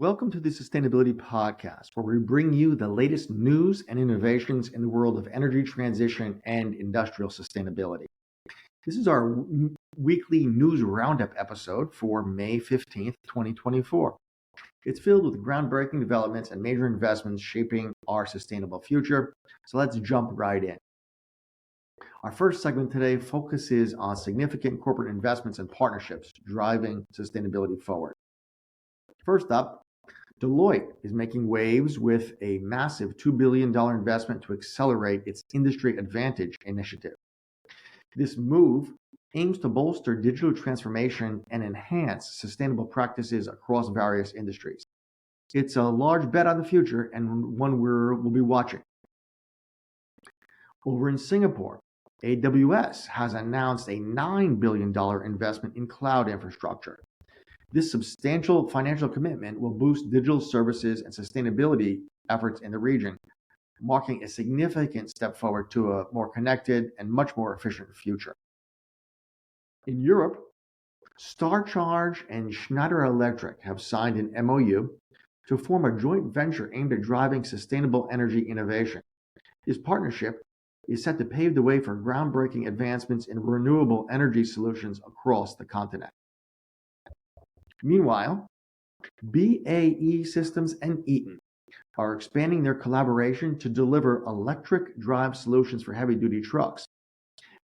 Welcome to the Sustainability Podcast, where we bring you the latest news and innovations in the world of energy transition and industrial sustainability. This is our weekly news roundup episode for May 15th, 2024. It's filled with groundbreaking developments and major investments shaping our sustainable future. So let's jump right in. Our first segment today focuses on significant corporate investments and partnerships driving sustainability forward. First up, Deloitte is making waves with a massive $2 billion investment to accelerate its Industry Advantage initiative. This move aims to bolster digital transformation and enhance sustainable practices across various industries. It's a large bet on the future and one we'll be watching. Over in Singapore, AWS has announced a $9 billion investment in cloud infrastructure. This substantial financial commitment will boost digital services and sustainability efforts in the region, marking a significant step forward to a more connected and much more efficient future. In Europe, Charge and Schneider Electric have signed an MOU to form a joint venture aimed at driving sustainable energy innovation. This partnership is set to pave the way for groundbreaking advancements in renewable energy solutions across the continent. Meanwhile, BAE Systems and Eaton are expanding their collaboration to deliver electric drive solutions for heavy-duty trucks.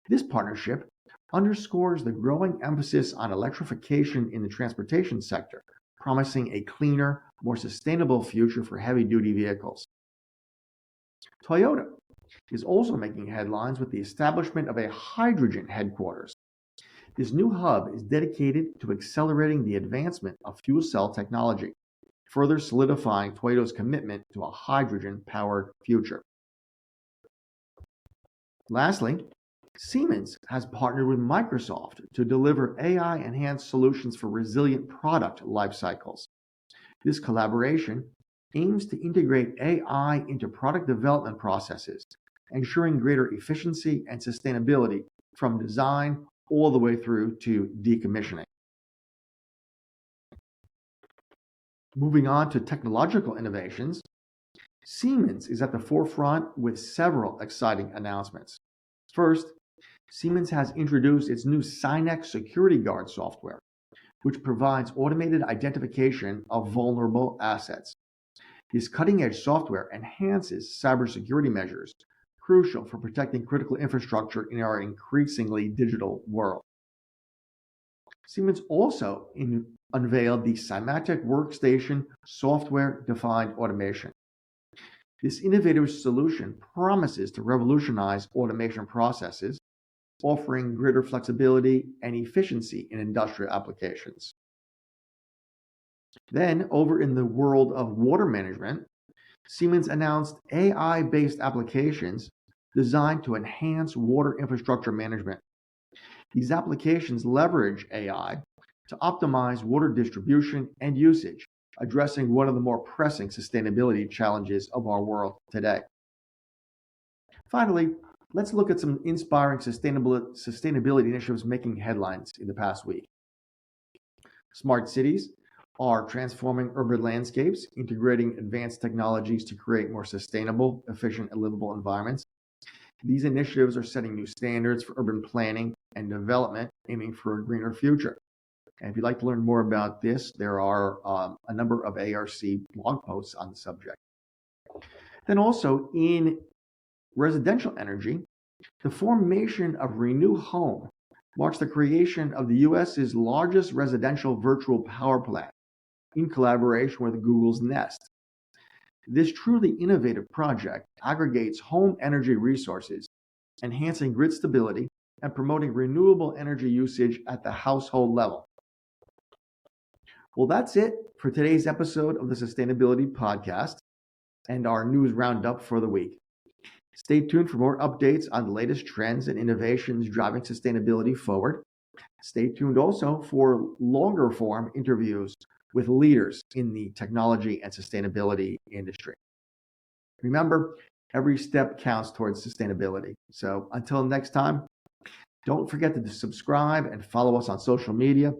This partnership underscores the growing emphasis on electrification in the transportation sector, promising a cleaner, more sustainable future for heavy-duty vehicles. Toyota is also making headlines with the establishment of a hydrogen headquarters. This new hub is dedicated to accelerating the advancement of fuel cell technology, further solidifying Toyota's commitment to a hydrogen-powered future. Lastly, Siemens has partnered with Microsoft to deliver AI-enhanced solutions for resilient product life cycles. This collaboration aims to integrate AI into product development processes, ensuring greater efficiency and sustainability from design all the way through to decommissioning. Moving on to technological innovations, Siemens is at the forefront with several exciting announcements. First, Siemens has introduced its new Synex Security Guard software, which provides automated identification of vulnerable assets. This cutting-edge software enhances cybersecurity measures crucial for protecting critical infrastructure in our increasingly digital world. Siemens also unveiled the Symatic Workstation Software-Defined Automation. This innovative solution promises to revolutionize automation processes, offering greater flexibility and efficiency in industrial applications. Then, over in the world of water management, Siemens announced AI-based applications designed to enhance water infrastructure management. These applications leverage AI to optimize water distribution and usage, addressing one of the more pressing sustainability challenges of our world today. Finally, let's look at some inspiring sustainability initiatives making headlines in the past week. Smart cities are transforming urban landscapes, integrating advanced technologies to create more sustainable, efficient, and livable environments. These initiatives are setting new standards for urban planning and development, aiming for a greener future. And if you'd like to learn more about this, there are a number of ARC blog posts on the subject. Then also in residential energy, the formation of Renew Home marks the creation of the U.S.'s largest residential virtual power plant in collaboration with Google's Nest. This truly innovative project aggregates home energy resources, enhancing grid stability and promoting renewable energy usage at the household level. Well, that's it for today's episode of the Sustainability Podcast and our news roundup for the week. Stay tuned for more updates on the latest trends and innovations driving sustainability forward. Stay tuned also for longer form interviews with leaders in the technology and sustainability industry. Remember, every step counts towards sustainability. So until next time, don't forget to subscribe and follow us on social media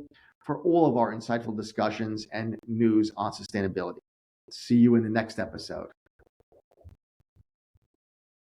for all of our insightful discussions and news on sustainability. See you in the next episode.